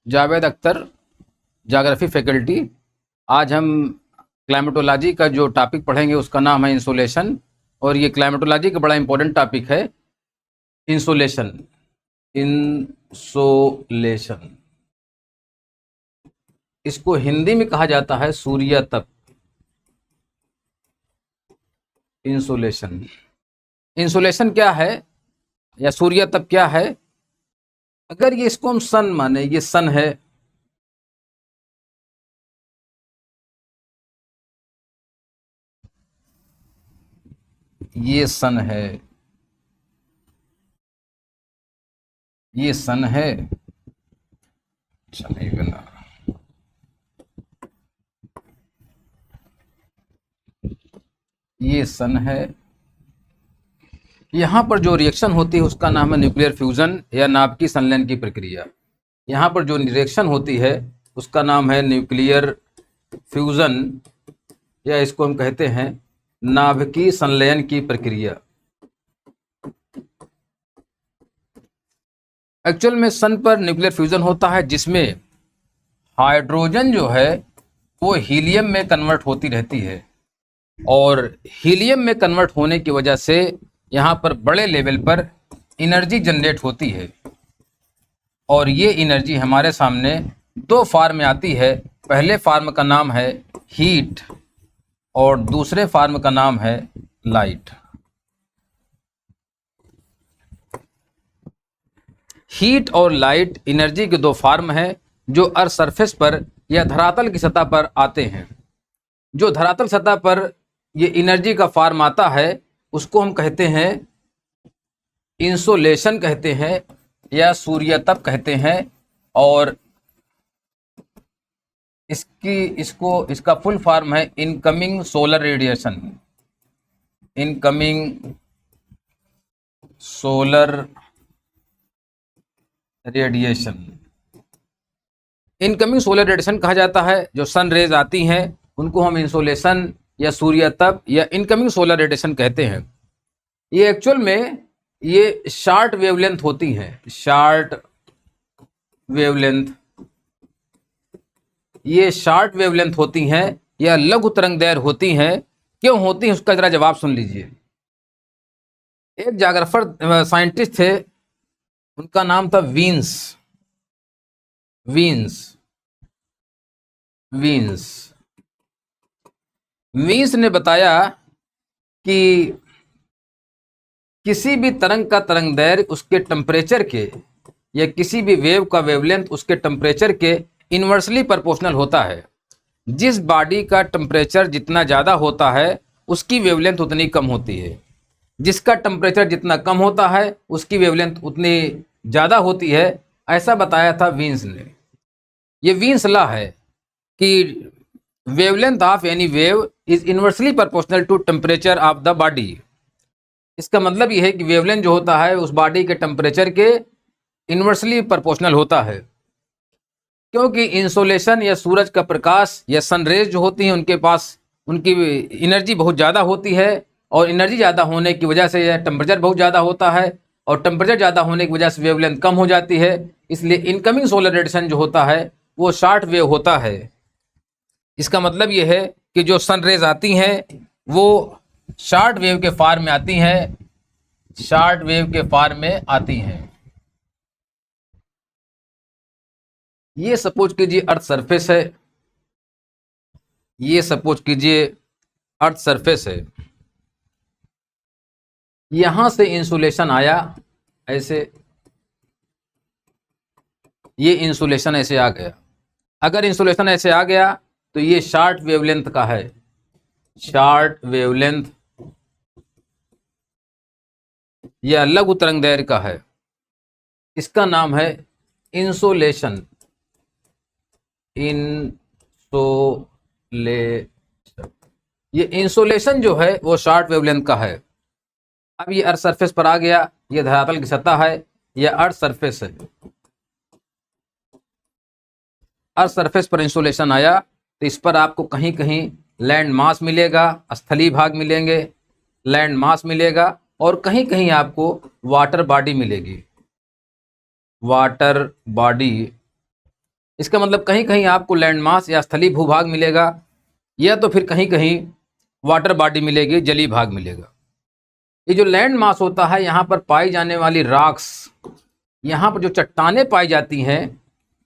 Javed Akhtar, geography faculty. आज हम climatology का जो टॉपिक पढ़ेंगे उसका नाम है इंसोलेशन, और ये क्लाइमेटोलॉजी का बड़ा इंपॉर्टेंट टॉपिक है। इंसोलेशन, इंसोलेशन इसको हिंदी में कहा जाता है सूर्य तप। इंसोलेशन, इंसोलेशन क्या है या सूर्य तप क्या है? अगर ये इसको हम सन माने, ये सन है, ये सन है, ये सन है। अच्छा नहीं बना, ये सन है। यहाँ पर जो रिएक्शन होती है उसका नाम है न्यूक्लियर फ्यूजन या नाभिकीय संलयन की प्रक्रिया। यहाँ पर जो रिएक्शन होती है उसका नाम है न्यूक्लियर फ्यूजन, या इसको हम कहते हैं नाभिकीय संलयन की प्रक्रिया। एक्चुअल में सन पर न्यूक्लियर फ्यूजन होता है जिसमें हाइड्रोजन जो है वो हीलियम में कन्वर्ट होती रहती है, और हीलियम में कन्वर्ट होने की वजह से यहाँ पर बड़े लेवल पर एनर्जी जनरेट होती है। और ये एनर्जी हमारे सामने दो फॉर्म में आती है। पहले फॉर्म का नाम है हीट और दूसरे फॉर्म का नाम है लाइट। हीट और लाइट एनर्जी के दो फॉर्म हैं जो अर्थ सरफेस पर या धरातल की सतह पर आते हैं। जो धरातल सतह पर ये एनर्जी का फॉर्म आता है उसको हम कहते हैं इंसोलेशन कहते हैं या सूर्यतप कहते हैं। और इसका फुल फॉर्म है incoming solar radiation. Incoming solar radiation, incoming solar radiation कहा जाता है। जो सन रेज आती हैं उनको हम इंसोलेशन या सूर्यतप या इनकमिंग सोलर रेडिएशन कहते हैं। ये एक्चुअल में ये शॉर्ट वेवलेंथ होती हैं, शॉर्ट वेवलेंथ, ये शॉर्ट वेवलेंथ होती हैं या लघु तरंगदैर्घ्य होती हैं। क्यों होती हैं उसका जरा जवाब सुन लीजिए। एक ज्योग्राफर साइंटिस्ट थे, उनका नाम था वीन्स। वीन्स वीन्स वीन्स ने बताया कि किसी भी तरंग का तरंगदैर्घ्य उसके टेम्परेचर के, या किसी भी वेव का वेवलेंथ उसके टेम्परेचर के इन्वर्सली प्रोपोर्शनल होता है। जिस बॉडी का टेम्परेचर जितना ज़्यादा होता है उसकी वेवलेंथ उतनी कम होती है, जिसका टेम्परेचर जितना कम होता है उसकी वेवलेंथ उतनी ज़्यादा होती है। ऐसा बताया था वीन्स ने। ये वीन्स लॉ है कि wavelength of any wave is inversely proportional to temperature of the body. इसका मतलब ये है कि वेवलेंथ जो होता है उस बॉडी के टेम्परेचर के इन्वर्सली प्रोपोर्शनल होता है। क्योंकि इंसोलेशन या सूरज का प्रकाश या सनरेज जो होती हैं उनके पास उनकी एनर्जी बहुत ज़्यादा होती है, और एनर्जी ज़्यादा होने की वजह से यह टेम्परेचर बहुत ज़्यादा होता है, और टेम्परेचर ज़्यादा होने की वजह से वेवलेंथ कम हो जाती है। इसलिए इनकमिंग सोलर रेडिएशन जो होता है वो शॉर्ट वेव होता है। इसका मतलब ये है कि जो सन रेज आती हैं वो शॉर्ट वेव के फॉर्म में आती हैं, शॉर्ट वेव के फॉर्म में आती हैं। ये सपोज कीजिए अर्थ सरफेस है, ये सपोज कीजिए अर्थ सरफेस है। यहां से इंसुलेशन आया ऐसे, ये इंसुलेशन ऐसे आ गया। अगर इंसुलेशन ऐसे आ गया तो ये शॉर्ट वेवलेंथ का है, शॉर्ट वेवलेंथ या लघु तरंगदैर्घ्य का है। इसका नाम है इंसोलेशन। इंसोलेशन, ये इंसोलेशन जो है वो शॉर्ट वेवलेंथ का है। अब ये अर्थ सरफेस पर आ गया, ये धरातल की सतह है, ये अर्थ सरफेस है। अर्थ सरफेस पर इंसोलेशन आया तो इस पर आपको कहीं कहीं लैंड मास मिलेगा, स्थलीय भाग मिलेंगे, लैंड मास मिलेगा, और कहीं कहीं आपको वाटर बॉडी मिलेगी। वाटर बॉडी इसका मतलब कहीं कहीं आपको लैंड मास या स्थलीय भूभाग मिलेगा, या तो फिर कहीं कहीं वाटर बॉडी मिलेगी, जलीय भाग मिलेगा। ये जो लैंड मास होता है, यहाँ पर पाई जाने वाली रॉक्स, यहाँ पर जो चट्टानें पाई जाती हैं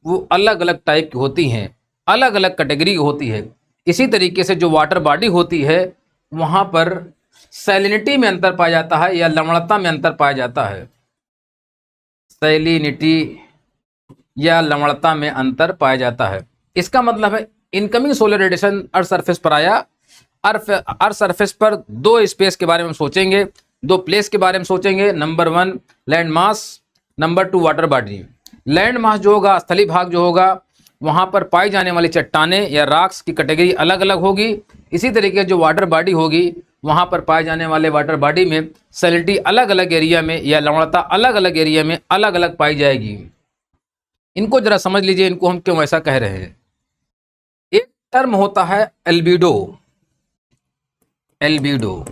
वो अलग अलग टाइप की होती हैं, अलग अलग कैटेगरी की होती है। इसी तरीके से जो वाटर बॉडी होती है वहाँ पर सैलिनिटी में अंतर पाया जाता है या लवणता में अंतर पाया जाता है। सैलिनिटी या लवणता में अंतर पाया जाता है। इसका मतलब है incoming solar radiation earth surface पर आया। अर्थ सरफेस पर दो स्पेस के बारे में सोचेंगे, दो प्लेस के बारे में सोचेंगे। Number 1 land mass, number 2 water body. Land mass जो होगा, स्थलीय भाग जो होगा, वहाँ पर पाई जाने वाली चट्टानें या रॉक्स की कैटेगरी अलग अलग होगी। इसी तरीके जो वाटर बॉडी होगी, वहाँ पर पाए जाने वाले वाटर बॉडी में सैलिनिटी अलग अलग एरिया में या लवणता अलग अलग एरिया में अलग अलग पाई जाएगी। इनको जरा समझ लीजिए, इनको हम क्यों ऐसा कह रहे हैं। एक टर्म होता है एल्बिडो। एल्बिडो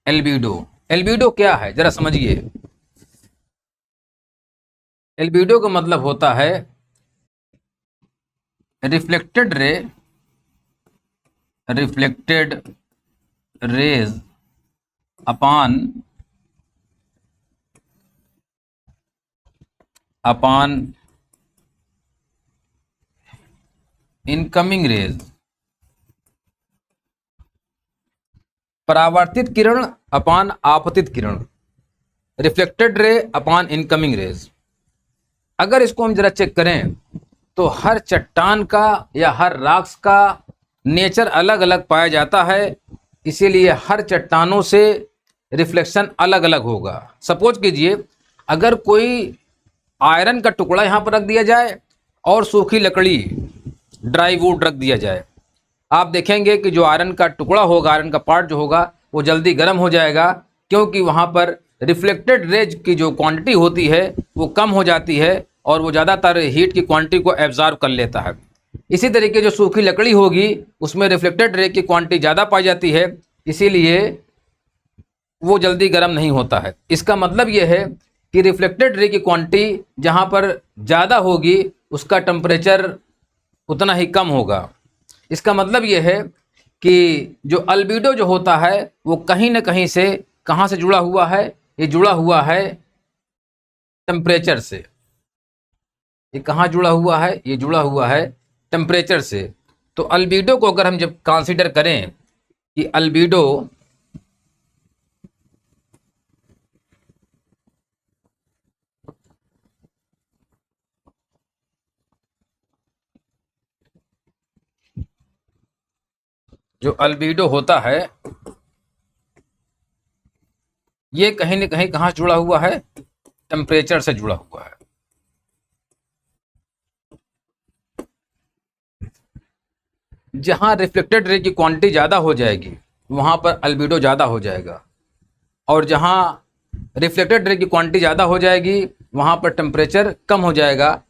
एल्बिडो एल्बिडो क्या है, जरा समझिए। एल्बिडो का मतलब होता है reflected rays upon incoming rays. परावर्तित किरण अपॉन आपतित किरण, reflected ray upon incoming rays. अगर इसको हम जरा चेक करें तो हर चट्टान का या हर रॉक्स का नेचर अलग अलग पाया जाता है, इसीलिए हर चट्टानों से रिफ्लेक्शन अलग अलग होगा। सपोज कीजिए अगर कोई आयरन का टुकड़ा यहाँ पर रख दिया जाए और सूखी लकड़ी, ड्राई वुड रख दिया जाए, आप देखेंगे कि जो आयरन का टुकड़ा होगा, आयरन का पार्ट जो होगा, वो जल्दी गर्म हो जाएगा, क्योंकि वहाँ पर रिफ्लेक्टेड रेज की जो क्वांटिटी होती है वो कम हो जाती है और वो ज़्यादातर हीट की क्वांटिटी को एब्जॉर्ब कर लेता है। इसी तरीके जो सूखी लकड़ी होगी उसमें रिफ्लेक्टेड रे की क्वांटिटी ज़्यादा पाई जाती है, इसीलिए वो जल्दी गर्म नहीं होता है। इसका मतलब ये है कि रिफ्लेक्टेड रे की क्वांटिटी जहाँ पर ज़्यादा होगी उसका टेम्परेचर उतना ही कम होगा। इसका मतलब ये है कि जो अल्बिडो जो होता है वो कहीं ना कहीं से कहाँ से जुड़ा हुआ है, ये जुड़ा हुआ है टेम्परेचर से। ये कहाँ जुड़ा हुआ है, ये जुड़ा हुआ है टेम्परेचर से। तो अल्बिडो को अगर हम जब कंसीडर करें कि अल्बिडो जो अल्बिडो होता है ये कहीं ना कहीं कहाँ जुड़ा हुआ है, टेम्परेचर से जुड़ा हुआ है। जहां रिफ्लेक्टेड रे की क्वांटिटी ज़्यादा हो जाएगी वहां पर अल्बिडो ज़्यादा हो जाएगा, और जहां रिफ्लेक्टेड रे की क्वांटिटी ज़्यादा हो जाएगी वहां पर टेम्परेचर कम हो जाएगा,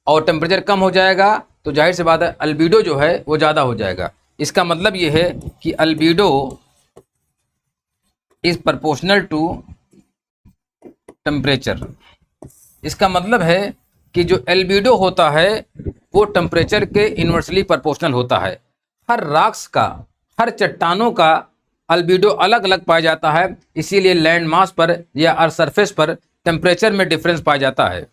और टेम्परेचर कम हो जाएगा तो जाहिर सी बात है अल्बिडो जो है वो ज़्यादा हो जाएगा। इसका मतलब ये है कि albedo is proportional to temperature. इसका मतलब है कि जो एल्बिडो होता है वो टेम्परेचर के इन्वर्सली प्रोपोर्शनल होता है। हर रॉक्स का, हर चट्टानों का अल्बिडो अलग अलग पाया जाता है, इसीलिए लैंड मास पर या अर्थ सरफेस पर टेम्परेचर में डिफरेंस पाया जाता है।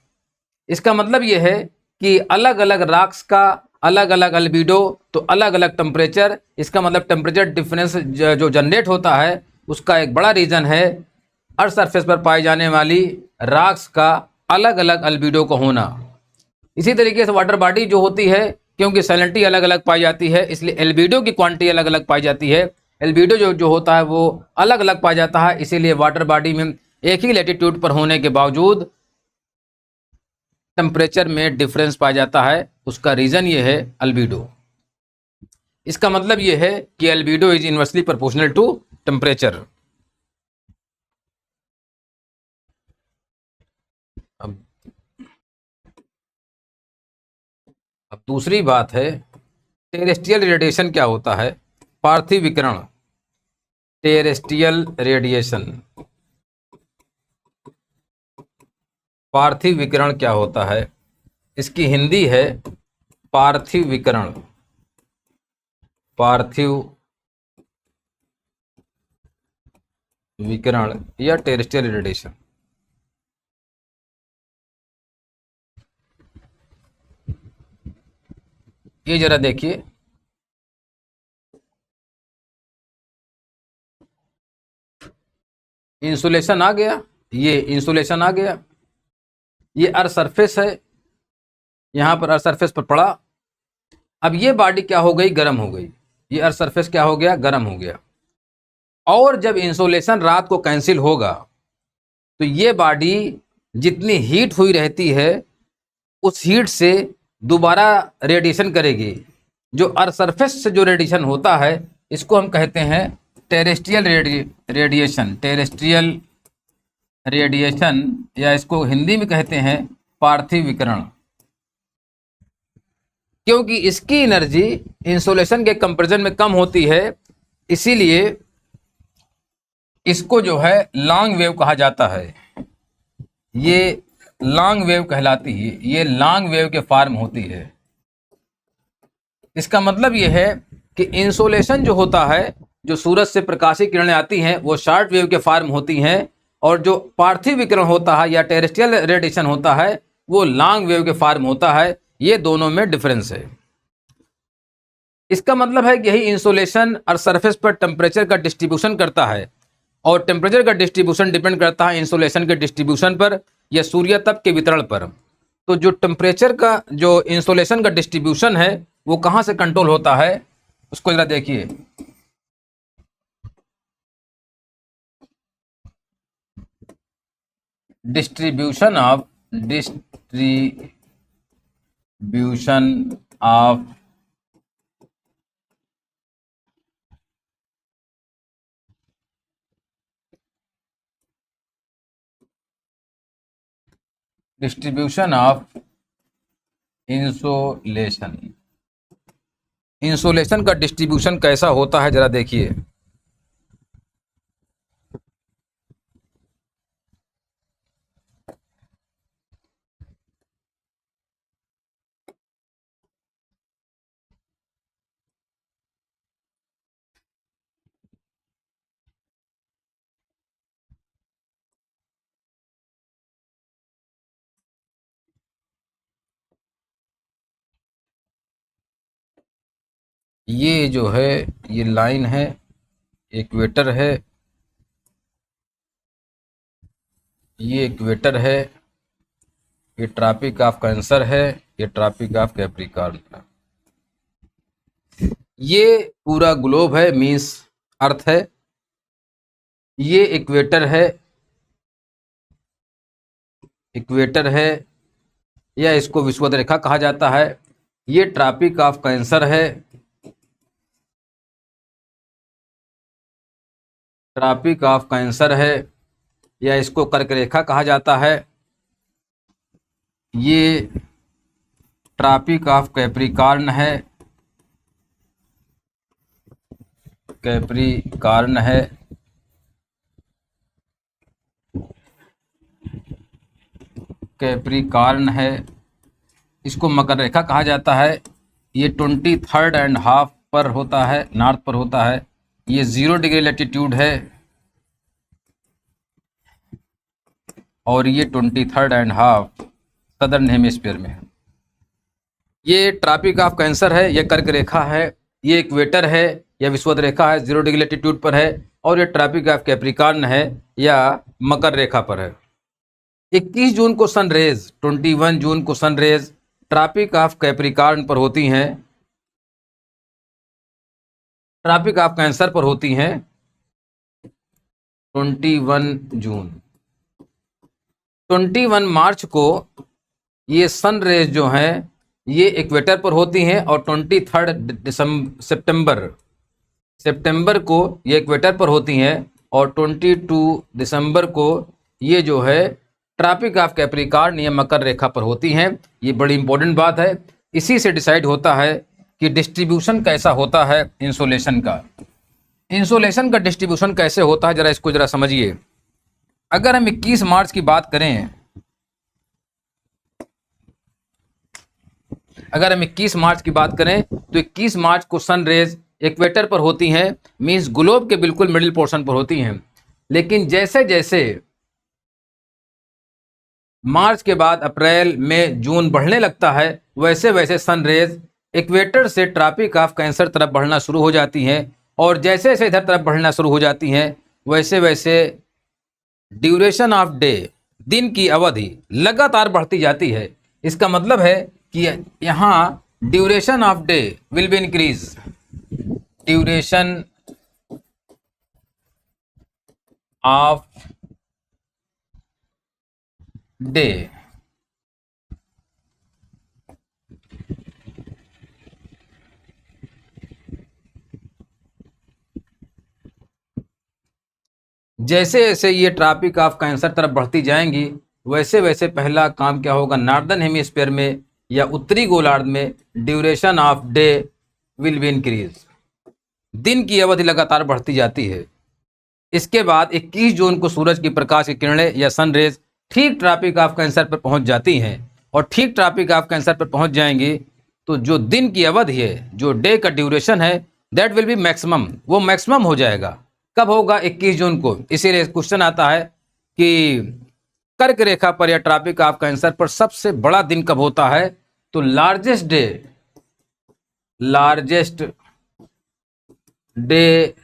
इसका मतलब ये है कि अलग अलग रॉक्स का अलग अलग अल्बिडो तो अलग अलग टेम्परेचर। इसका मतलब टेम्परेचर डिफरेंस जो जनरेट होता है उसका एक बड़ा रीज़न है अर्थ सरफेस पर पाई जाने वाली रॉक्स का अलग अलग अल्बिडो का होना। इसी तरीके से वाटर बॉडी जो होती है, क्योंकि सैलिनिटी अलग अलग पाई जाती है इसलिए एल्बिडो की क्वांटिटी अलग अलग पाई जाती है। एल्बिडो जो होता है वो अलग अलग पाया जाता है, इसीलिए वाटर बॉडी में एक ही लैटिट्यूड पर होने के बावजूद टेम्परेचर में डिफरेंस पाया जाता है। उसका रीज़न ये है अल्बिडो। इसका मतलब ये है कि albedo is inversely proportional to temperature. अब दूसरी बात है टेरेस्ट्रियल रेडिएशन क्या होता है। पार्थिव विकिरण, टेरेस्ट्रियल रेडिएशन, पार्थिव विकिरण क्या होता है। इसकी हिंदी है पार्थिव विकिरण, पार्थिव विकिरण या टेरेस्ट्रियल रेडिएशन। ये जरा देखिए, इंसुलेशन आ गया, ये इंसुलेशन आ गया, ये अर्थ सरफेस है, यहां पर अर्थ सरफेस पर पड़ा। अब ये बॉडी क्या हो गई, गर्म हो गई, ये अर्थ सरफेस क्या हो गया, गर्म हो गया। और जब इंसुलेशन रात को कैंसिल होगा तो ये बॉडी जितनी हीट हुई रहती है उस हीट से दोबारा रेडिएशन करेगी। जो अर्थ सरफेस से जो रेडिएशन होता है इसको हम कहते हैं टेरेस्ट्रियल रेडिएशन, टेरेस्ट्रियल रेडिएशन, या इसको हिंदी में कहते हैं पार्थिव विकिरण। क्योंकि इसकी एनर्जी इंसुलेशन के कंपैरिजन में कम होती है, इसीलिए इसको जो है लॉन्ग वेव कहा जाता है। ये लॉन्ग वेव कहलाती है, ये लॉन्ग वेव के फॉर्म होती है। इसका मतलब ये है कि इंसोलेशन जो होता है, जो सूरज से प्रकाशीय किरणें आती हैं वो शॉर्ट वेव के फॉर्म होती हैं, और जो पार्थिव विकिरण होता है या टेरेस्ट्रियल रेडिएशन होता है वो लॉन्ग वेव के फॉर्म होता है। ये दोनों में डिफरेंस है। इसका मतलब है कि यही इंसोलेशन और सरफेस पर टेम्परेचर का डिस्ट्रीब्यूशन करता है, और टेम्परेचर का डिस्ट्रीब्यूशन डिपेंड करता है इंसोलेशन के डिस्ट्रीब्यूशन पर या सूर्य तप के वितरण पर। तो जो टेम्परेचर का, जो इंसोलेशन का डिस्ट्रीब्यूशन है वो कहाँ से कंट्रोल होता है, उसको जरा देखिए। Distribution of distribution of insolation, insolation का डिस्ट्रीब्यूशन कैसा होता है जरा देखिए। ये जो है ये लाइन है, इक्वेटर है, ये इक्वेटर है, ये ट्रॉपिक ऑफ कैंसर है, ये ट्रॉपिक ऑफ कैप्रिकॉर्न है। ये पूरा ग्लोब है, मीन्स अर्थ है। ये इक्वेटर है, इक्वेटर है, या इसको विषुवत रेखा कहा जाता है। ये ट्रॉपिक ऑफ कैंसर है, ट्रॉपिक ऑफ कैंसर है, या इसको कर्क रेखा कहा जाता है। ये ट्रॉपिक ऑफ कैप्रिकॉर्न है, कैप्रिकॉर्न है। कैप्रिकॉर्न है, इसको मकर रेखा कहा जाता है। ये 23.5 पर होता है, नॉर्थ पर होता है। ये 0 डिग्री लैटिट्यूड है, और ये 23.5 सदर्न हेमिस्फीयर में है। ये ट्रॉपिक ऑफ कैंसर है, ये कर्क रेखा है, ये इक्वेटर है या विषुवत रेखा है, 0 डिग्री लैटिट्यूड पर है, और ये ट्रॉपिक ऑफ कैप्रिकॉर्न है या मकर रेखा पर है। 21 जून को सनरेज, 21 जून को सनरेज ट्रॉपिक ऑफ कैप्रिकॉर्न पर होती हैं, ट्रॉपिक ऑफ कैंसर पर होती हैं 21 जून। 21 मार्च को ये सन रेज जो हैं ये इक्वेटर पर होती हैं, और 23 सितंबर को ये इक्वेटर पर होती हैं, और 22 दिसंबर को ये जो है ट्रॉपिक ऑफ कैप्रिकॉर्न या मकर रेखा पर होती हैं। ये बड़ी इंपॉर्टेंट बात है, इसी से डिसाइड होता है कि डिस्ट्रीब्यूशन कैसा होता है इंसोलेशन का। इंसोलेशन का डिस्ट्रीब्यूशन कैसे होता है, जरा इसको जरा समझिए। अगर हम 21 मार्च की बात करें अगर हम 21 मार्च की बात करें तो 21 मार्च को सन रेज इक्वेटर पर होती हैं, मीन्स ग्लोब के बिल्कुल मिडिल पोर्शन पर होती हैं। लेकिन जैसे जैसे मार्च के बाद अप्रैल मई जून बढ़ने लगता है, वैसे वैसे सन रेज इक्वेटर से ट्रॉपिक ऑफ कैंसर तरफ बढ़ना शुरू हो जाती हैं, और जैसे जैसे इधर तरफ बढ़ना शुरू हो जाती हैं वैसे वैसे ड्यूरेशन ऑफ डे, दिन की अवधि लगातार बढ़ती जाती है। इसका मतलब है कि यहाँ duration of day will be increase, duration of day. जैसे जैसे ये ट्रॉपिक ऑफ कैंसर तरफ बढ़ती जाएंगी, वैसे वैसे पहला काम क्या होगा, नॉर्दर्न हेमिस्फीयर में या उत्तरी गोलार्ध में duration of day will be increase, दिन की अवधि लगातार बढ़ती जाती है। इसके बाद 21 जून को सूरज की प्रकाश की किरणें या सन रेज ठीक ट्रॉपिक ऑफ कैंसर पर पहुंच जाती हैं, और ठीक ट्रॉपिक ऑफ कैंसर पर पहुंच जाएंगी तो जो दिन की अवधि है, जो डे का ड्यूरेशन है, दैट विल बी मैक्सिमम, वो मैक्सिमम हो जाएगा। कब होगा? 21 जून को। इसीलिए क्वेश्चन आता है कि कर्क रेखा पर या ट्रॉपिक ऑफ कैंसर पर सबसे बड़ा दिन कब होता है? तो largest day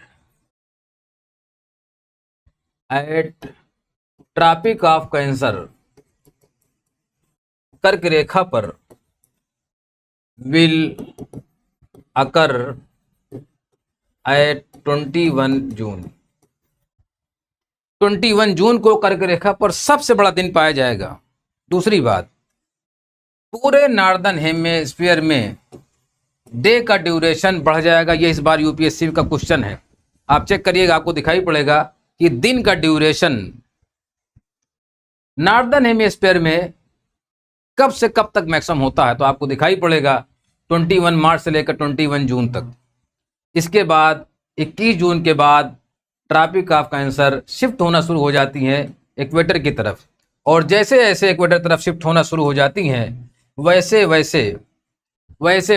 at tropic of cancer, कर्क रेखा पर विल अकर एट 21 जून। 21 जून को कर्क रेखा पर सबसे बड़ा दिन पाया जाएगा। दूसरी बात, पूरे नॉर्दर्न हेमिस्फीयर में डे का ड्यूरेशन बढ़ जाएगा। ये इस बार यूपीएससी का क्वेश्चन है, आप चेक करिएगा, आपको दिखाई पड़ेगा कि दिन का ड्यूरेशन नॉर्दर्न हेमिस्फीयर में कब से कब तक मैक्सिमम होता है, तो आपको दिखाई पड़ेगा 21 मार्च से लेकर 21 जून तक। इसके बाद 21 जून के बाद ट्रॉपिक ऑफ कैंसर शिफ्ट होना शुरू हो जाती हैं इक्वेटर की तरफ, और जैसे जैसे इक्वेटर तरफ शिफ्ट होना शुरू हो जाती हैं वैसे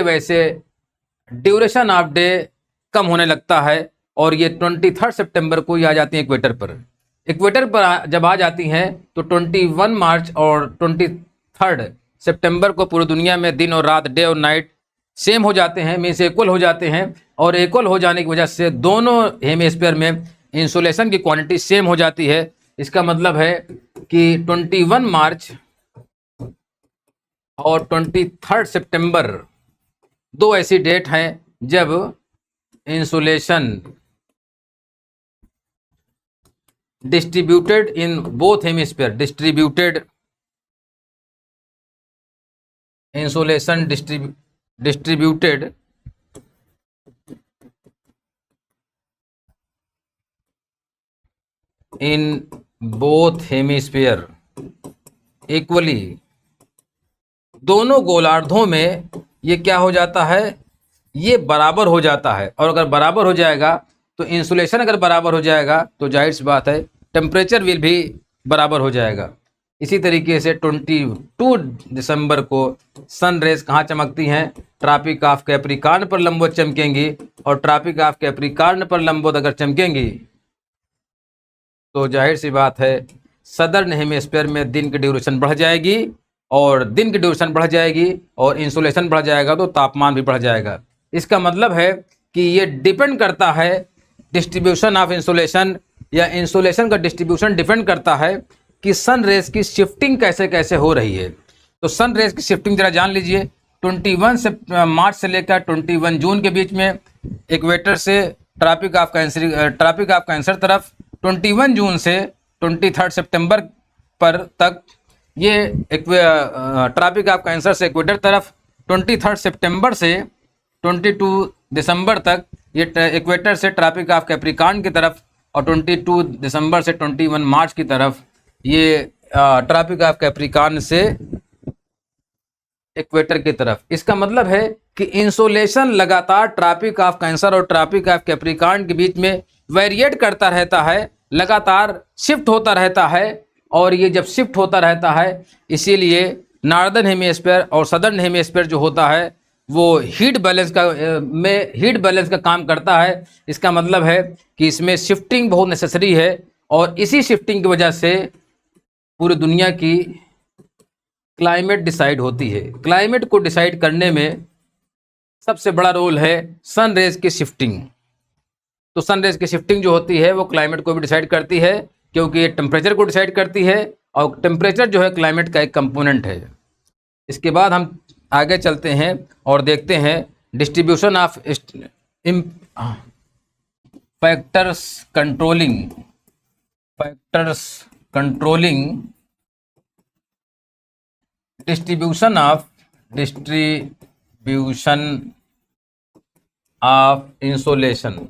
वैसे ड्यूरेशन ऑफ डे कम होने लगता है, और ये 23 सितंबर को ही आ जाती हैं इक्वेटर पर। इक्वेटर पर जब आ जाती हैं तो 21 मार्च और 23 सितंबर को पूरी दुनिया में दिन और रात, डे और नाइट सेम हो जाते हैं, मीन्स इक्वल हो जाते हैं, और इक्वल हो जाने की वजह से दोनों हेमिस्फीयर में इंसोलेशन की क्वांटिटी सेम हो जाती है। इसका मतलब है कि 21 मार्च और 23 सितंबर दो ऐसी डेट हैं जब insolation distributed in both hemisphere, insolation distributed in both hemisphere equally, दोनों गोलार्धों में ये क्या हो जाता है, ये बराबर हो जाता है। और अगर बराबर हो जाएगा तो इंसुलेशन अगर बराबर हो जाएगा तो जाहिर सी बात है टेम्परेचर विल भी बराबर हो जाएगा। इसी तरीके से 22 दिसंबर को सन रेज कहाँ चमकती हैं? ट्रॉपिक ऑफ कैप्रिकॉर्न पर लंबवत चमकेंगी, और ट्रॉपिक ऑफ कैप्रिकॉर्न पर लंबवत अगर चमकेंगी तो जाहिर सी बात है सदर्न हेमिस्फीयर में दिन की ड्यूरेशन बढ़ जाएगी, और दिन की ड्यूरेशन बढ़ जाएगी और इंसुलेशन बढ़ जाएगा तो तापमान भी बढ़ जाएगा। इसका मतलब है कि ये डिपेंड करता है डिस्ट्रीब्यूशन ऑफ इंसुलेशन, या इंसुलेशन का डिस्ट्रीब्यूशन डिपेंड करता है कि सन रेज की शिफ्टिंग कैसे कैसे हो रही है। तो सन रेज की शिफ्टिंग जरा जान लीजिए। 21 मार्च से लेकर 21 जून के बीच में इक्वेटर से ट्रॉपिक ऑफ कैंसर तरफ, 21 जून से 23 सितंबर पर तक ये ट्रॉपिक ऑफ कैंसर से इक्वेटर तरफ, 23 सितंबर से 22 दिसंबर तक ये इक्वेटर से ट्रॉपिक ऑफ कैप्रिकॉर्न की तरफ, और 22 दिसंबर से 21 मार्च की तरफ ये ट्रॉपिक ऑफ कैप्रिकॉर्न से इक्वेटर की तरफ। इसका मतलब है कि इंसोलेशन लगातार ट्रॉपिक ऑफ कैंसर और ट्रॉपिक ऑफ कैप्रिकॉर्न के बीच में वेरिएट करता रहता है, लगातार शिफ्ट होता रहता है, और ये जब शिफ्ट होता रहता है इसीलिए नॉर्दर्न हेमिस्फीयर और सदर्न हेमिस्फीयर जो होता है वो हीट बैलेंस का काम करता है। इसका मतलब है कि इसमें शिफ्टिंग बहुत नेसेसरी है और इसी शिफ्टिंग की वजह से पूरी दुनिया की क्लाइमेट डिसाइड होती है। क्लाइमेट को डिसाइड करने में सबसे बड़ा रोल है सन रेज की शिफ्टिंग। तो सन रेज की शिफ्टिंग जो होती है वो क्लाइमेट को भी डिसाइड करती है, क्योंकि ये टेम्परेचर को डिसाइड करती है और टेम्परेचर जो है क्लाइमेट का एक कंपोनेंट है। इसके बाद हम आगे चलते हैं और देखते हैं distribution of factors controlling distribution of insolation.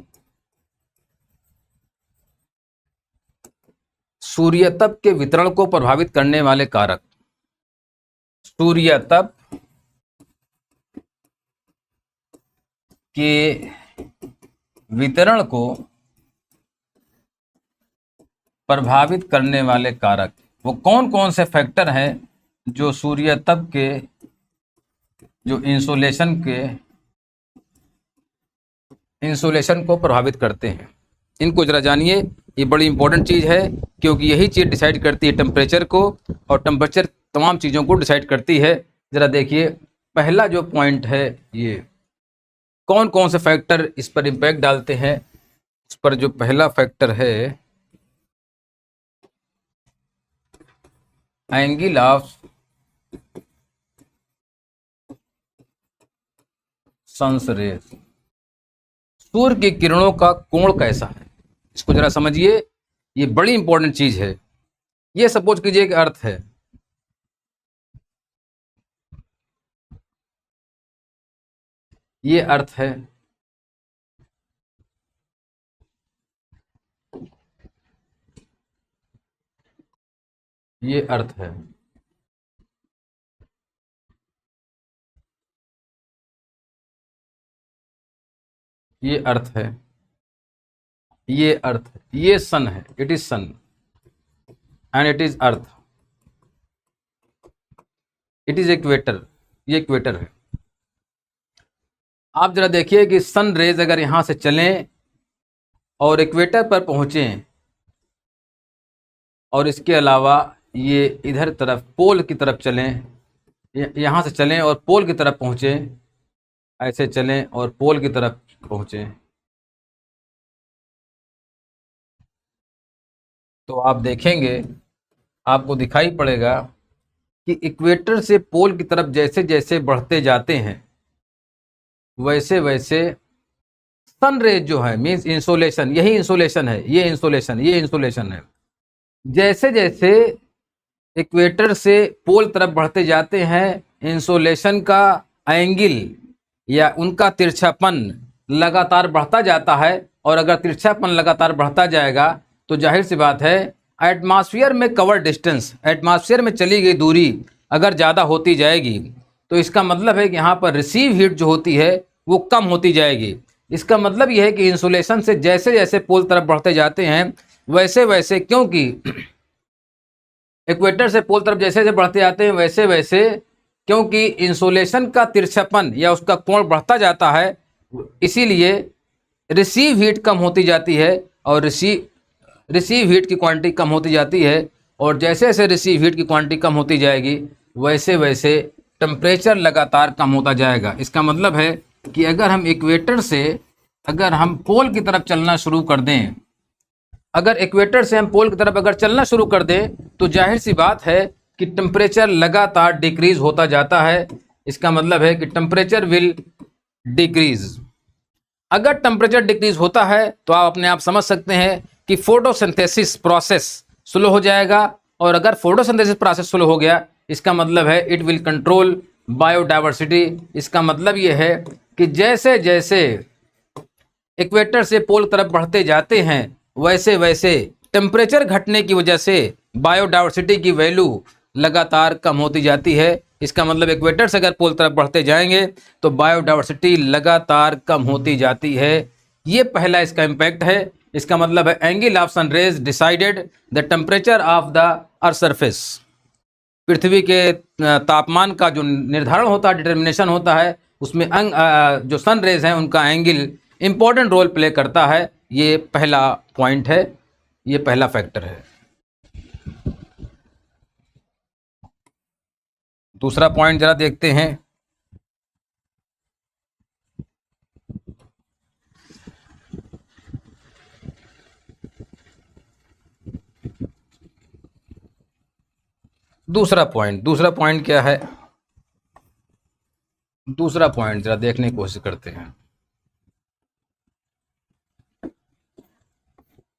सूर्यतप के वितरण को प्रभावित करने वाले कारक। सूर्यतप के वितरण को प्रभावित करने वाले कारक वो कौन कौन से फैक्टर हैं जो सूर्यतप के जो इंसोलेशन को प्रभावित करते हैं। इनको जरा जानिए, ये बड़ी इंपॉर्टेंट चीज़ है, क्योंकि यही चीज़ डिसाइड करती है टेम्परेचर को, और टेम्परेचर तमाम चीज़ों को डिसाइड करती है। ज़रा देखिए, पहला जो पॉइंट है, ये कौन कौन से फैक्टर इस पर इम्पैक्ट डालते हैं। इस पर जो पहला फैक्टर है एंगल ऑफ सन्स रेज, सूर्य की किरणों का कोण कैसा है। इसको जरा समझिए, ये बड़ी इंपॉर्टेंट चीज है। ये सपोज कीजिए कि अर्थ है, ये अर्थ है, ये अर्थ है, ये अर्थ है, ये अर्थ है, ये सन है, it is sun and it is earth, it is equator, ये इक्वेटर है। आप जरा देखिए कि सन रेज अगर यहां से चलें और इक्वेटर पर पहुंचें, और इसके अलावा ये इधर तरफ पोल की तरफ चलें, यहां से चलें और पोल की तरफ पहुंचें, ऐसे चलें और पोल की तरफ पहुंचें, तो आप देखेंगे, आपको दिखाई पड़ेगा कि इक्वेटर से पोल की तरफ जैसे जैसे बढ़ते जाते हैं, वैसे वैसे सन रेज जो है, मीन्स इंसोलेशन, यही इंसोलेशन है, ये इंसोलेशन है। जैसे जैसे इक्वेटर से पोल तरफ बढ़ते जाते हैं, इंसोलेशन का एंगल या उनका तिरछापन लगातार बढ़ता जाता है। और अगर तिरछापन लगातार बढ़ता जाएगा तो जाहिर सी बात है, एटमॉस्फेयर में कवर डिस्टेंस, एटमॉस्फेयर में चली गई दूरी अगर ज़्यादा होती जाएगी, तो इसका मतलब है कि यहाँ पर रिसीव हीट जो होती है वो कम होती जाएगी। इसका मतलब यह है कि इंसुलेशन से जैसे जैसे पोल तरफ बढ़ते जाते हैं, वैसे वैसे, क्योंकि इक्वेटर से पोल तरफ जैसे जैसे बढ़ते जाते हैं, वैसे वैसे क्योंकि इंसुलेशन का तिरछापन या उसका कोण बढ़ता जाता है, इसीलिए रिसीव हीट कम होती जाती है और रिसीव हीट की क्वांटिटी कम होती जाती है। और जैसे जैसे रिसीव हीट की क्वांटिटी कम होती जाएगी, वैसे वैसे टेम्परेचर लगातार कम होता जाएगा। इसका मतलब है कि अगर हम इक्वेटर से अगर हम पोल की तरफ चलना शुरू कर दें, अगर इक्वेटर से हम पोल की तरफ अगर चलना शुरू कर दें, तो जाहिर सी बात है कि टेम्परेचर लगातार डिक्रीज होता जाता है। इसका मतलब है कि टेम्परेचर विल डिक्रीज। अगर टेम्परेचर डिक्रीज होता है तो आप अपने आप समझ सकते हैं कि फोटोसिंथेसिस प्रोसेस स्लो हो जाएगा, और अगर फोटोसिंथेसिस प्रोसेस स्लो हो गया, इसका मतलब है इट विल कंट्रोल बायोडाइवर्सिटी। इसका मतलब ये है कि जैसे जैसे इक्वेटर से पोल तरफ बढ़ते जाते हैं, वैसे वैसे टेम्परेचर घटने की वजह से बायोडाइवर्सिटी की वैल्यू लगातार कम होती जाती है। इसका मतलब इक्वेटर से अगर पोल तरफ बढ़ते जाएंगे तो बायोडाइवर्सिटी लगातार कम होती जाती है। ये पहला इसका इम्पैक्ट है। इसका मतलब है angle of sun rays decided the temperature of the earth surface. पृथ्वी के तापमान का जो निर्धारण होता है, डिटर्मिनेशन होता है, उसमें जो सन रेज हैं उनका एंगल इम्पोर्टेंट रोल प्ले करता है। ये पहला पॉइंट है, ये पहला फैक्टर है। दूसरा पॉइंट जरा देखते हैं। दूसरा पॉइंट क्या है? दूसरा पॉइंट जरा देखने की कोशिश करते हैं।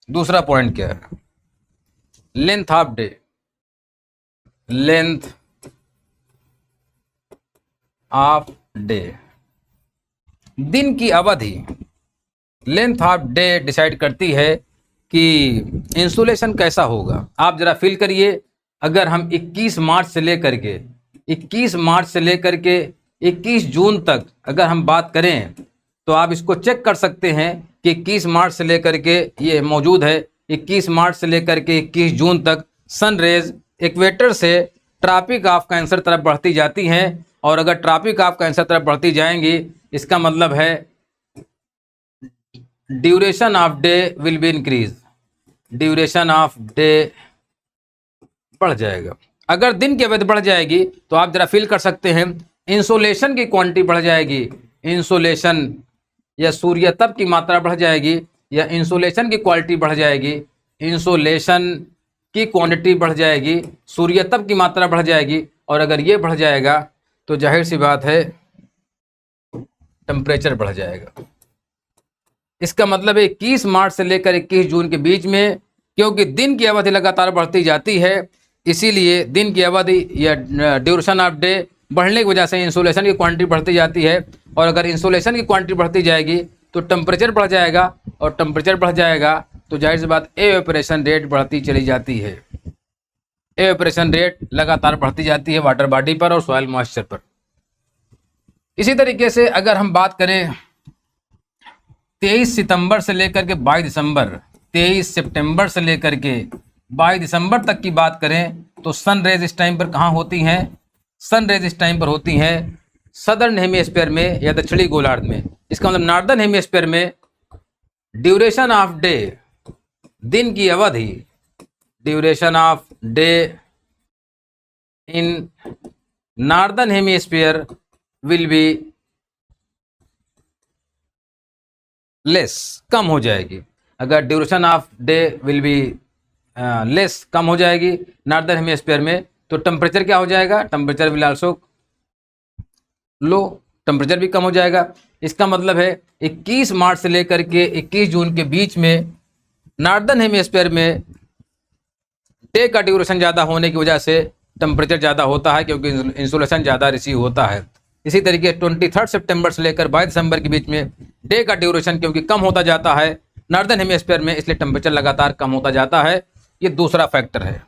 दूसरा पॉइंट क्या है? Length of day. Length of day, दिन की अवधि, लेंथ ऑफ डे डिसाइड करती है कि इंसुलेशन कैसा होगा। आप जरा फील करिए, अगर हम 21 मार्च से लेकर के 21 जून तक अगर हम बात करें, तो आप इसको चेक कर सकते हैं कि 21 मार्च से लेकर के ये मौजूद है, 21 मार्च से लेकर के 21 जून तक सन रेज इक्वेटर से ट्रॉपिक ऑफ कैंसर तरफ बढ़ती जाती हैं। और अगर ट्रॉपिक ऑफ कैंसर तरफ बढ़ती जाएंगी, इसका मतलब है duration of day will be increase, duration of day बढ़ जाएगा। अगर दिन की अवधि बढ़ जाएगी तो आप जरा फील कर सकते हैं इंसोलेशन की क्वांटिटी बढ़ जाएगी, इंसोलेशन या सूर्यतप की मात्रा बढ़ जाएगी, या इंसोलेशन की क्वालिटी बढ़ जाएगी, इंसोलेशन की क्वांटिटी बढ़ जाएगी, सूर्यतप की मात्रा बढ़ जाएगी। और अगर ये बढ़ जाएगा तो जाहिर सी बात है टेम्परेचर बढ़ जाएगा। इसका मतलब है 21 मार्च से लेकर 21 जून के बीच में, क्योंकि दिन की अवधि लगातार बढ़ती जाती है, इसीलिए दिन की अवधि या ड्यूरेशन ऑफ डे बढ़ने की वजह से इंसोलेशन की क्वांटिटी बढ़ती जाती है। और अगर इंसोलेशन की क्वांटिटी बढ़ती जाएगी तो टेम्परेचर बढ़ जाएगा, और टेम्परेचर बढ़ जाएगा तो जाहिर सी बात एवेपोरेशन रेट बढ़ती चली जाती है। एवेपोरेशन रेट लगातार बढ़ती जाती है वाटर बॉडी पर और सॉइल मॉइस्चर पर। इसी तरीके से अगर हम बात करें 23 सितंबर से लेकर के 22 दिसंबर, 23 सितंबर से लेकर के 22 दिसंबर तक की बात करें तो सन रेज इस टाइम पर कहाँ होती हैं? सन रेज इस टाइम पर होती हैं सदर्न हेमिस्फीयर में या दक्षिणी गोलार्ध में। इसका मतलब नॉर्दर्न हेमिस्फीयर में ड्यूरेशन ऑफ डे, दिन की अवधि, duration of day in northern hemisphere will be less, कम हो जाएगी। अगर duration of day will be less, कम हो जाएगी नॉर्दर्न हेमिस्फीयर में, तो टेम्परेचर क्या हो जाएगा? Temperature will also low, temperature भी कम हो जाएगा। इसका मतलब है 21 मार्च से लेकर के 21 जून के बीच में नॉर्दर्न हेमिस्फीयर में डे का ड्यूरेशन ज़्यादा होने की वजह से टेम्परेचर ज़्यादा होता है, क्योंकि इंसोलेशन ज़्यादा रिसीव होता है। इसी तरीके 23 सितंबर से लेकर 22 दिसंबर के बीच में डे का ड्यूरेशन क्योंकि कम होता जाता है नॉर्दर्न हेमिस्फीयर में, इसलिए टेम्परेचर लगातार कम होता जाता है। ये दूसरा फैक्टर है।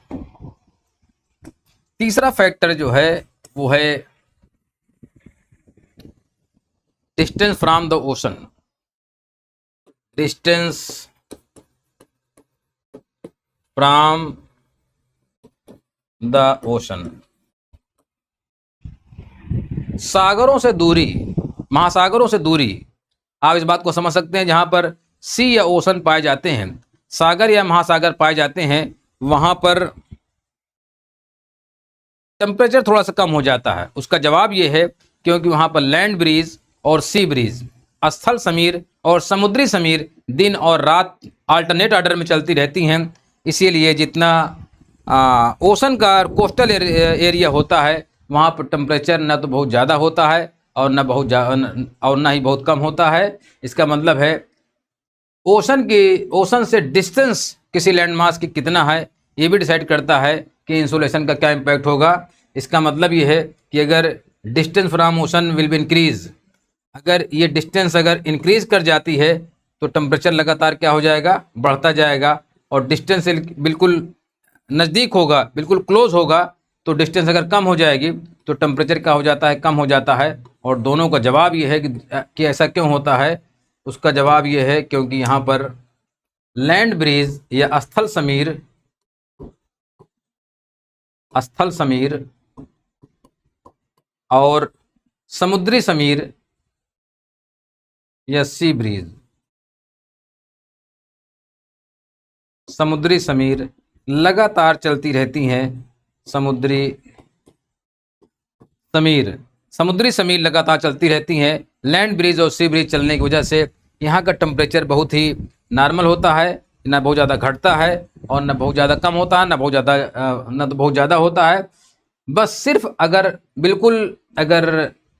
तीसरा फैक्टर जो है वो है distance from the ocean, distance from the ocean, सागरों से दूरी, महासागरों से दूरी। आप इस बात को समझ सकते हैं, जहां पर सी या ओशन पाए जाते हैं, सागर या महासागर पाए जाते हैं, वहां पर टेम्परेचर थोड़ा सा कम हो जाता है। उसका जवाब ये है क्योंकि वहां पर लैंड ब्रीज और सी ब्रीज, स्थल समीर और समुद्री समीर दिन और रात अल्टरनेट ऑर्डर में चलती रहती हैं। इसीलिए जितना ओशन का कोस्टल एरिया होता है वहाँ पर टेम्परेचर न तो बहुत ज़्यादा होता है और न ही बहुत कम होता है। इसका मतलब है ओशन से डिस्टेंस किसी लैंड मास की कितना है, ये भी डिसाइड करता है कि इंसुलेशन का क्या इम्पैक्ट होगा। इसका मतलब ये है कि अगर distance from ocean will be increase, अगर ये डिस्टेंस अगर इंक्रीज कर जाती है तो टेम्परेचर लगातार क्या हो जाएगा? बढ़ता जाएगा। और डिस्टेंस बिल्कुल नज़दीक होगा, बिल्कुल क्लोज होगा, तो डिस्टेंस अगर कम हो जाएगी तो टेम्परेचर क्या हो जाता है? कम हो जाता है। और दोनों का जवाब ये है कि ऐसा क्यों होता है। उसका जवाब ये है क्योंकि यहाँ पर लैंड ब्रीज या स्थल समीर स्थल समीर और समुद्री समीर या सी ब्रीज। समुद्री समीर लगातार चलती रहती हैं। समुद्री समीर लगातार चलती रहती हैं। लैंड ब्रिज और सी ब्रिज चलने की वजह से यहाँ का टेम्परेचर बहुत ही नॉर्मल होता है, ना बहुत ज़्यादा घटता है और ना बहुत ज़्यादा कम होता है, ना तो बहुत ज़्यादा होता है। बस सिर्फ अगर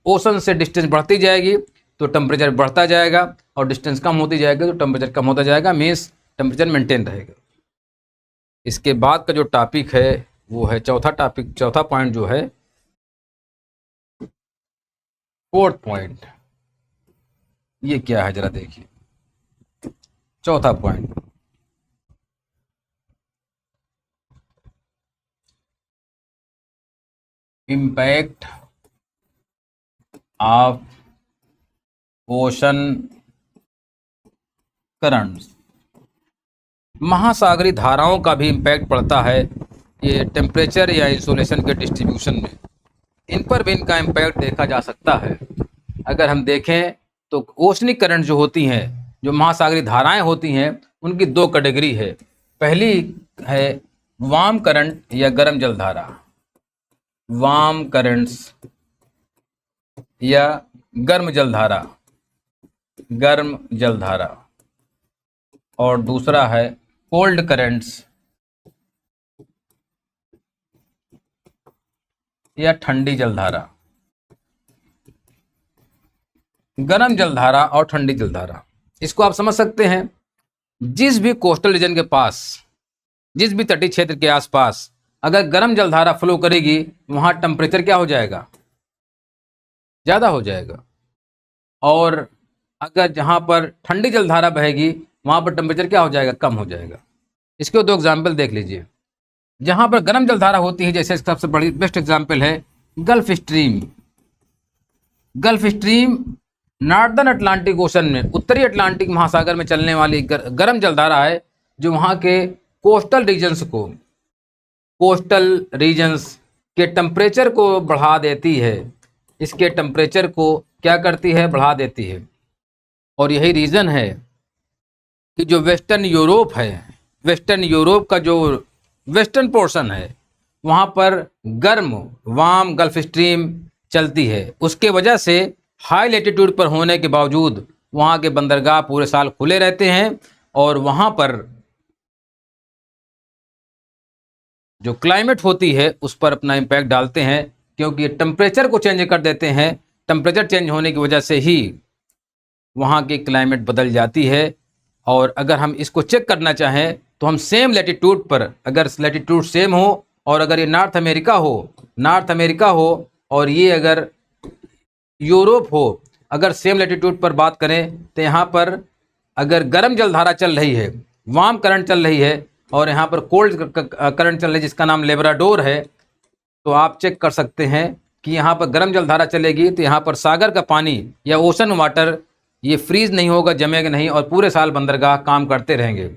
ओशन से डिस्टेंस बढ़ती जाएगी तो टेम्परेचर बढ़ता जाएगा और डिस्टेंस कम होती जाएगी तो टेम्परेचर कम होता जाएगा, मीन्स टेम्परेचर मेंटेन रहेगा। इसके बाद का जो टॉपिक है वो है चौथा पॉइंट जो है, फोर्थ पॉइंट। ये क्या है जरा देखिए, चौथा point. Impact of ocean currents. महासागरीय धाराओं का भी इम्पैक्ट पड़ता है ये टेम्परेचर या इंसोलेशन के डिस्ट्रीब्यूशन में। इन पर भी इनका इम्पैक्ट देखा जा सकता है। अगर हम देखें तो ओशनिक करंट जो होती हैं, जो महासागरीय धाराएं होती हैं, उनकी दो कैटेगरी है। पहली है वार्म करंट या गर्म जलधारा, वार्म करंट्स या गर्म जलधारा, गर्म जलधारा। और दूसरा है कोल्ड करंट्स या ठंडी जलधारा। गर्म जलधारा और ठंडी जलधारा, इसको आप समझ सकते हैं। जिस भी कोस्टल रीजन के पास, जिस भी तटीय क्षेत्र के आसपास अगर गर्म जलधारा फ्लो करेगी, वहां टेम्परेचर क्या हो जाएगा, ज्यादा हो जाएगा। और अगर जहां पर ठंडी जलधारा बहेगी, वहां पर टेम्परेचर क्या हो जाएगा, कम हो जाएगा। इसके दो एग्जाम्पल देख लीजिए। जहां पर गर्म जलधारा होती है, जैसे सबसे बड़ी बेस्ट एग्जाम्पल है gulf stream. Gulf stream northern Atlantic ocean में, उत्तरी अटलांटिक महासागर में चलने वाली गर्म जलधारा है, जो वहां के कोस्टल रीजन्स के टेम्परेचर को बढ़ा देती है। इसके टेम्परेचर को क्या करती है, बढ़ा देती है। और यही रीज़न है कि जो वेस्टर्न यूरोप का जो वेस्टर्न पोर्शन है, वहाँ पर गर्म वार्म गल्फ स्ट्रीम चलती है। उसके वजह से हाई लेटीट्यूड पर होने के बावजूद वहाँ के बंदरगाह पूरे साल खुले रहते हैं और वहाँ पर जो क्लाइमेट होती है उस पर अपना इम्पैक्ट डालते हैं, क्योंकि टेम्परेचर को चेंज कर देते हैं। टेम्परेचर चेंज होने की वजह से ही वहाँ की क्लाइमेट बदल जाती है। और अगर हम इसको चेक करना चाहें तो हम सेम लैटिट्यूड पर, अगर लैटिट्यूड सेम हो और अगर ये नॉर्थ अमेरिका हो और ये अगर यूरोप हो, अगर सेम लैटिट्यूड पर बात करें तो यहाँ पर अगर गर्म जलधारा चल रही है, वार्म करंट चल रही है और यहाँ पर कोल्ड करंट चल रही है जिसका नाम लेब्राडोर है, तो आप चेक कर सकते हैं कि यहाँ पर गर्म जलधारा चलेगी तो यहाँ पर सागर का पानी या ओशन वाटर ये फ्रीज नहीं होगा, जमेगा नहीं और पूरे साल बंदरगाह काम करते रहेंगे।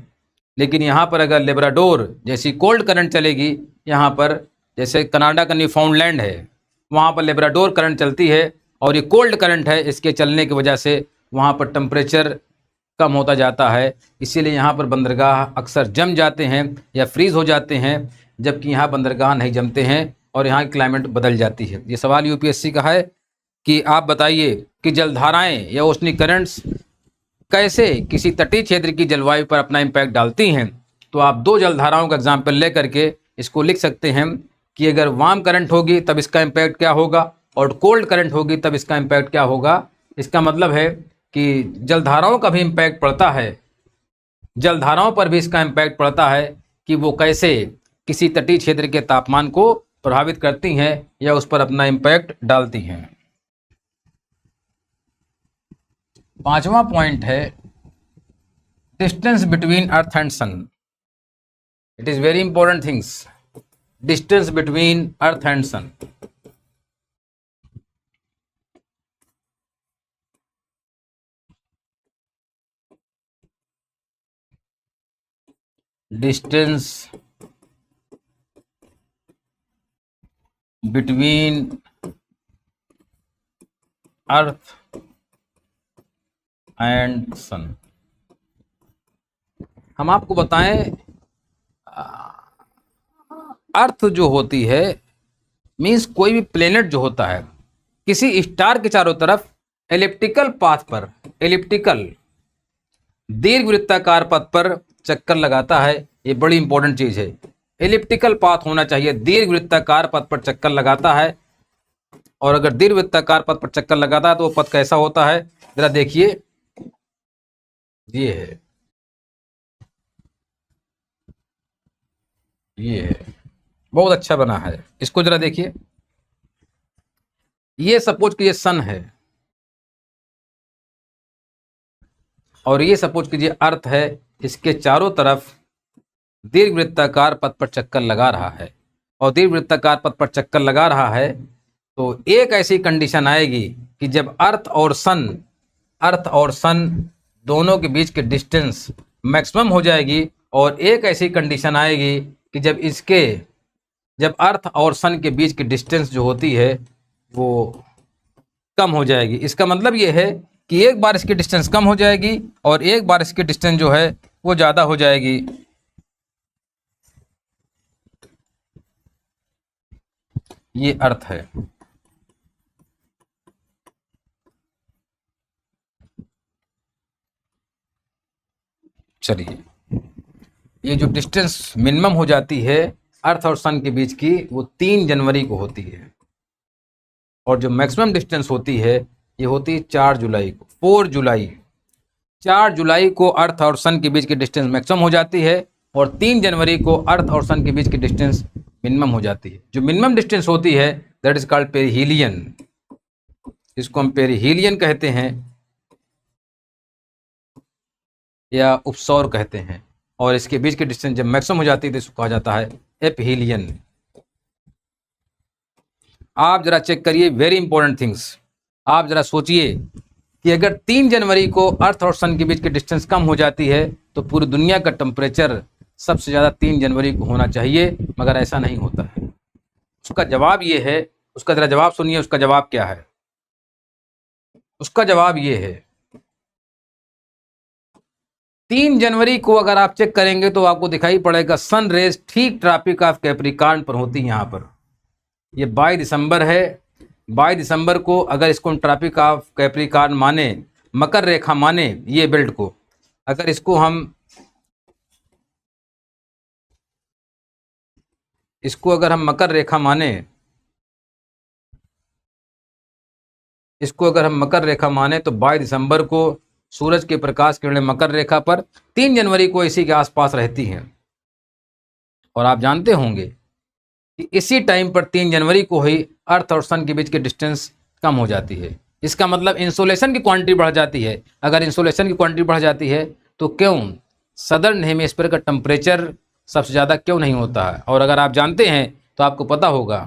लेकिन यहाँ पर अगर लेब्राडोर जैसी कोल्ड करंट चलेगी, यहाँ पर जैसे कनाडा का न्यूफाउंडलैंड है, वहाँ पर लेब्राडोर करंट चलती है और ये कोल्ड करंट है, इसके चलने की वजह से वहाँ पर टेम्परेचर कम होता जाता है। इसीलिए यहाँ पर बंदरगाह अक्सर जम जाते हैं या फ्रीज हो जाते हैं, जबकि यहाँ बंदरगाह नहीं जमते हैं और यहाँ की क्लाइमेट बदल जाती है। ये सवाल यूपीएससी का है कि आप बताइए कि जलधाराएं या ओशनिक करंट्स कैसे किसी तटीय क्षेत्र की जलवायु पर अपना इम्पैक्ट डालती हैं। तो आप दो जलधाराओं का एग्जाम्पल ले करके इसको लिख सकते हैं कि अगर वार्म करंट होगी तब इसका इम्पैक्ट क्या होगा और कोल्ड करंट होगी तब इसका इम्पैक्ट क्या होगा। इसका मतलब है कि जलधाराओं का भी इम्पैक्ट पड़ता है, जलधाराओं पर भी इसका इम्पैक्ट पड़ता है कि वो कैसे किसी तटीय क्षेत्र के तापमान को प्रभावित करती हैं या उस पर अपना इम्पैक्ट डालती हैं। पांचवा पॉइंट है distance between earth and sun. It is very important things, distance between earth and sun. Distance between earth and sun. हम आपको बताएं, अर्थ जो होती है मीन्स कोई भी प्लेनेट जो होता है किसी स्टार के चारों तरफ एलिप्टिकल पाथ पर, एलिप्टिकल दीर्घवृत्ताकार पथ पर चक्कर लगाता है। ये बड़ी इंपॉर्टेंट चीज है, एलिप्टिकल पाथ होना चाहिए, दीर्घवृत्ताकार पथ पर चक्कर लगाता है। और अगर दीर्घवृत्ताकार पथ पर चक्कर लगाता है तो वो पथ कैसा होता है, जरा देखिए, ये है, ये है, बहुत अच्छा बना है। इसको जरा देखिए, ये सपोज कीजिए सन है और ये सपोज कीजिए अर्थ है, इसके चारों तरफ दीर्घवृत्ताकार पथ पर चक्कर लगा रहा है और दीर्घवृत्ताकार पथ पर चक्कर लगा रहा है। तो एक ऐसी कंडीशन आएगी कि जब अर्थ और सन दोनों के बीच की डिस्टेंस मैक्सिमम हो जाएगी, और एक ऐसी कंडीशन आएगी कि जब अर्थ और सन के बीच की डिस्टेंस जो होती है वो कम हो जाएगी। इसका मतलब ये है कि एक बार इसकी डिस्टेंस कम हो जाएगी और एक बार इसकी डिस्टेंस जो है वो ज़्यादा हो जाएगी। ये अर्थ है। चलिए, ये जो डिस्टेंस मिनिमम हो जाती है अर्थ और सन के बीच की वो 3 जनवरी को होती है, और जो मैक्सिमम डिस्टेंस होती है ये होती है 4 जुलाई को, 4 जुलाई को अर्थ और सन के बीच की डिस्टेंस मैक्सिमम हो जाती है, और 3 जनवरी को अर्थ और सन के बीच की डिस्टेंस मिनिमम हो जाती है। जो मिनिमम डिस्टेंस होती है दैट इज कॉल्ड पेरिहीलियन, इसको हम पेरिहीलियन कहते हैं या उपसौर कहते हैं, और इसके बीच की डिस्टेंस जब मैक्सिमम हो जाती है तो इसको कहा जाता है एपहीलियन। आप जरा चेक करिए, वेरी इंपॉर्टेंट थिंग्स। आप जरा सोचिए कि अगर 3 जनवरी को अर्थ और सन के बीच की डिस्टेंस कम हो जाती है तो पूरी दुनिया का टेम्परेचर सबसे ज़्यादा 3 जनवरी को होना चाहिए, मगर ऐसा नहीं होता है। उसका जवाब ये है, उसका जरा जवाब सुनिए, उसका जवाब क्या है। उसका जवाब ये है, 3 जनवरी को अगर आप चेक करेंगे तो आपको दिखाई पड़ेगा सन रेज ठीक ट्रॉपिक ऑफ कैप्रिकॉर्न पर होती है। यहाँ पर ये 22 दिसंबर है, 22 दिसंबर को अगर इसको हम ट्रॉपिक ऑफ कैप्रिकॉर्न माने, मकर रेखा माने ये बेल्ट को, अगर इसको अगर हम मकर रेखा माने, तो 22 दिसंबर को सूरज के प्रकाश किरणें मकर रेखा पर 3 जनवरी को इसी के आसपास रहती हैं। और आप जानते होंगे कि इसी टाइम पर 3 जनवरी को ही अर्थ और सन के बीच की डिस्टेंस कम हो जाती है। इसका मतलब इंसोलेशन की क्वांटिटी बढ़ जाती है। अगर इंसोलेशन की क्वांटिटी बढ़ जाती है तो क्यों सदर्न हेमिस्फीयर का टेम्परेचर सबसे ज़्यादा क्यों नहीं होता है। और अगर आप जानते हैं तो आपको पता होगा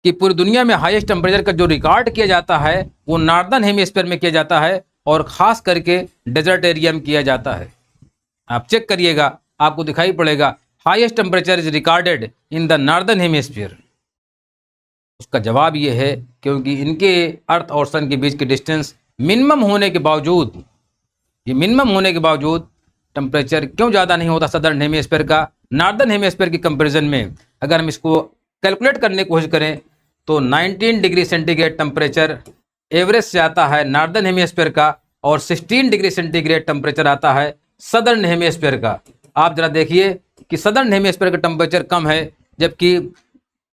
कि पूरी दुनिया में हाईएस्ट टेम्परेचर का जो रिकॉर्ड किया जाता है वो नॉर्दर्न हेमिस्फीयर में किया जाता है, और ख़ास करके डेजर्ट एरिया में किया जाता है। आप चेक करिएगा, आपको दिखाई पड़ेगा highest temperature is recorded in the northern hemisphere. उसका जवाब ये है क्योंकि इनके अर्थ और सन के बीच की डिस्टेंस मिनिमम होने के बावजूद, टेम्परेचर क्यों ज़्यादा नहीं होता सदर्न हेमिस्फीयर का नॉर्दर्न हेमिस्फीयर की कंपैरिजन में। अगर हम इसको कैलकुलेट करने की कोशिश करें तो 19 डिग्री सेंटीग्रेड टेम्परेचर एवरेज से आता है नॉर्दर्न हेमिस्फीयर का, और 16 डिग्री सेंटीग्रेड टेम्परेचर आता है सदर्न हेमिस्फीयर का। आप जरा देखिए कि सदर्न हेमिस्फीयर का टेम्परेचर कम है, जबकि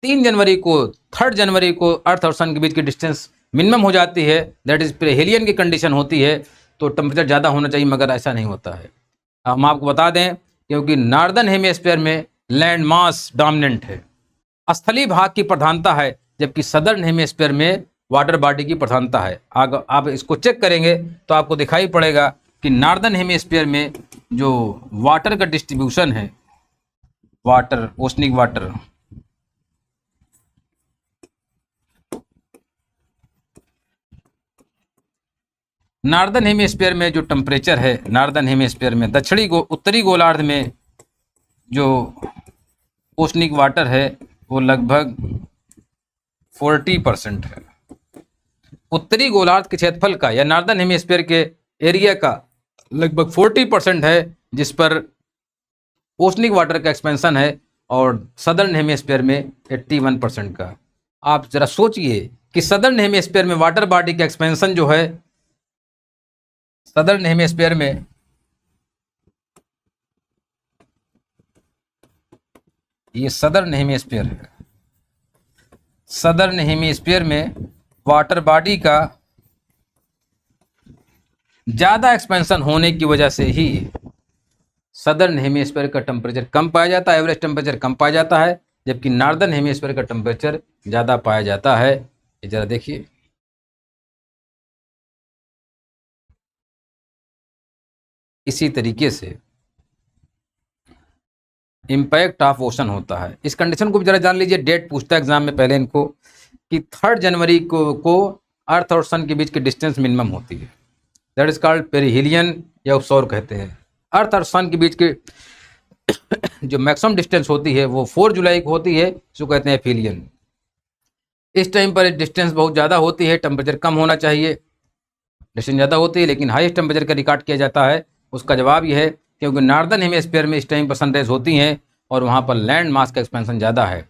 3 जनवरी को 3 जनवरी को अर्थ और सन के बीच की डिस्टेंस मिनिमम हो जाती है, दैट इज पेरिहीलियन की कंडीशन होती है, तो टेम्परेचर ज़्यादा होना चाहिए, मगर ऐसा नहीं होता है। हम आपको बता दें क्योंकि नॉर्दर्न हेमिस्फीयर में लैंड मास डोमिनेंट है, स्थलीय भाग की प्रधानता है, जबकि सदर्न हेमिस्फीयर में वाटर बॉडी की प्रधानता है। आप इसको चेक करेंगे तो आपको दिखाई पड़ेगा कि नॉर्दर्न हेमिस्फीयर में जो वाटर का डिस्ट्रीब्यूशन है, water, oceanic water, northern hemisphere में जो टेम्परेचर है, नॉर्दर्न हेमिस्फीयर में उत्तरी गोलार्ध में जो ओशनिक वाटर है वो लगभग 40% है। उत्तरी गोलार्ध के क्षेत्रफल का या नॉर्दर्न हेमिस्फीयर के एरिया का लगभग 40% है जिस पर ओशनिक वाटर का एक्सपेंशन है, और सदर्न हेमिस्फीयर में 81% का। आप जरा सोचिए कि सदर्न हेमिस्फीयर में वाटर बॉडी का एक्सपेंशन जो है, सदर्न हेमिस्फीयर में ये सदर्न हेमिस्फीयर है, सदर्न हेमिस्फीयर में वाटर बॉडी का ज़्यादा एक्सपेंशन होने की वजह से ही सदर्न हेमिस्फीयर का टेम्परेचर कम पाया जाता है, एवरेज टेम्परेचर कम पाया जाता है, जबकि नॉर्दर्न हेमिस्फीयर का टेम्परेचर ज़्यादा पाया जाता है। ये ज़रा देखिए, इसी तरीके से इम्पैक्ट ऑफ ओशन होता है। इस कंडीशन को भी जरा जान लीजिए, डेट पूछता है एग्जाम में पहले इनको, कि 3 जनवरी को अर्थ और सन के बीच की डिस्टेंस मिनिमम होती है, दैट इज कॉल्ड पेरिहिलियन या उपसौर कहते हैं। अर्थ और सन के बीच की जो मैक्सिमम डिस्टेंस होती है वो 4 जुलाई को होती है, जो कहते हैं एफिलियन। इस टाइम पर डिस्टेंस बहुत ज़्यादा होती है, टेम्परेचर कम होना चाहिए, डिस्टेंस ज़्यादा होती है लेकिन हाईएस्ट टेम्परेचर का रिकॉर्ड किया जाता है। उसका जवाब यह है क्योंकि नॉर्दर्न हेमिस्फीयर में इस टाइम पर सनराइज होती हैं और वहाँ पर लैंड मास का एक्सपेंशन ज़्यादा है।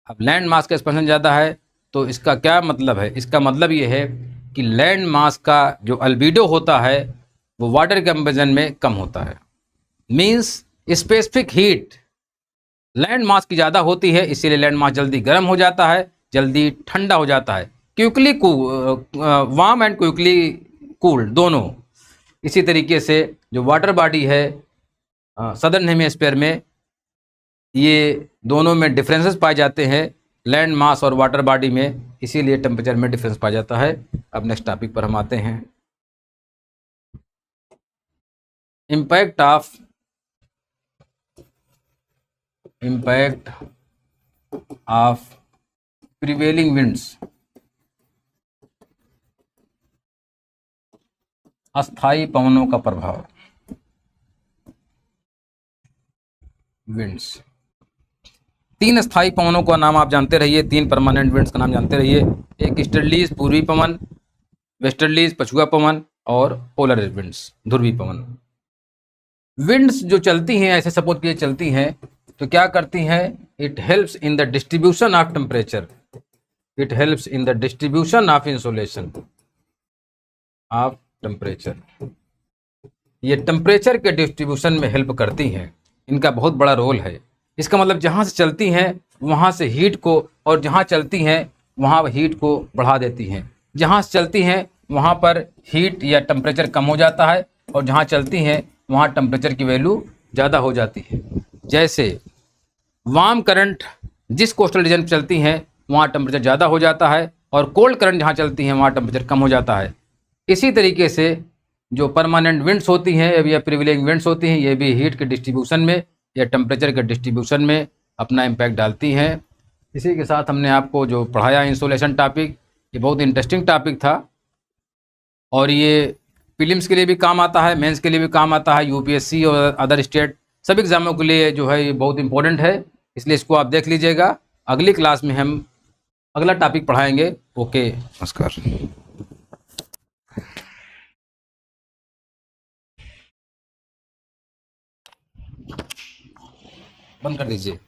अब लैंड मास का एक्सपेंशन ज़्यादा है तो इसका क्या मतलब है? इसका मतलब ये है कि लैंड मास का जो अल्बीडो होता है वो वाटर कंपेरिजन में कम होता है। Means specific heat land mass की ज़्यादा होती है, इसीलिए लैंड मास जल्दी गर्म हो जाता है, जल्दी ठंडा हो जाता है, quickly warm and quickly cooled दोनों। इसी तरीके से जो वाटर बॉडी है सदर्न हेमिस्फीयर में, ये दोनों में डिफरेंसेस पाए जाते हैं लैंड मास और वाटर बॉडी में, इसीलिए टेम्परेचर में डिफरेंस पाया जाता है। अब नेक्स्ट टॉपिक पर हम आते हैं, इम्पैक्ट ऑफ प्रिवेलिंग विंड्स, अस्थाई पवनों का प्रभाव। विंड्स, 3 स्थायी पवनों का नाम आप जानते रहिए, 3 परमानेंट विंड्स का नाम जानते रहिए। एक ईस्टर्लीज पूर्वी पवन, वेस्टर्लीज पछुआ पवन, और पोलर विंड्स ध्रुवी पवन। विंड्स जो चलती हैं, ऐसे सपोज किए चलती हैं तो क्या करती हैं? It helps in the distribution of temperature, it helps in the distribution of insolation of temperature. ये टेम्परेचर के डिस्ट्रीब्यूशन में हेल्प करती हैं, इनका बहुत बड़ा रोल है। इसका मतलब जहाँ से चलती हैं वहाँ से हीट को, और जहाँ चलती हैं वहाँ हीट को बढ़ा देती हैं। जहाँ से चलती हैं वहाँ पर हीट या टेम्परेचर कम हो जाता है, और जहाँ चलती हैं वहाँ टेम्परेचर की वैल्यू ज़्यादा हो जाती है। जैसे वार्म करंट जिस कोस्टल रीजन पर चलती हैं वहाँ टेम्परेचर ज़्यादा हो जाता है, और कोल्ड करंट जहाँ चलती हैं वहाँ टेम्परेचर कम हो जाता है। इसी तरीके से जो परमानेंट विंड्स होती हैं या प्रिवेलिंग विंड्स होती हैं, ये भी हीट के डिस्ट्रीब्यूशन में या टेम्परेचर के डिस्ट्रीब्यूशन में अपना इम्पैक्ट डालती हैं। इसी के साथ हमने आपको जो पढ़ाया इंसोलेशन टॉपिक, ये बहुत इंटरेस्टिंग टॉपिक था, और ये प्रीलिम्स के लिए भी काम आता है, मेंस के लिए भी काम आता है, यूपीएससी और अदर स्टेट सभी एग्जामों के लिए जो है ये बहुत इंपॉर्टेंट है, इसलिए इसको आप देख लीजिएगा। अगली क्लास में हम अगला टॉपिक पढ़ाएंगे। ओके, नमस्कार। बंद कर दीजिए।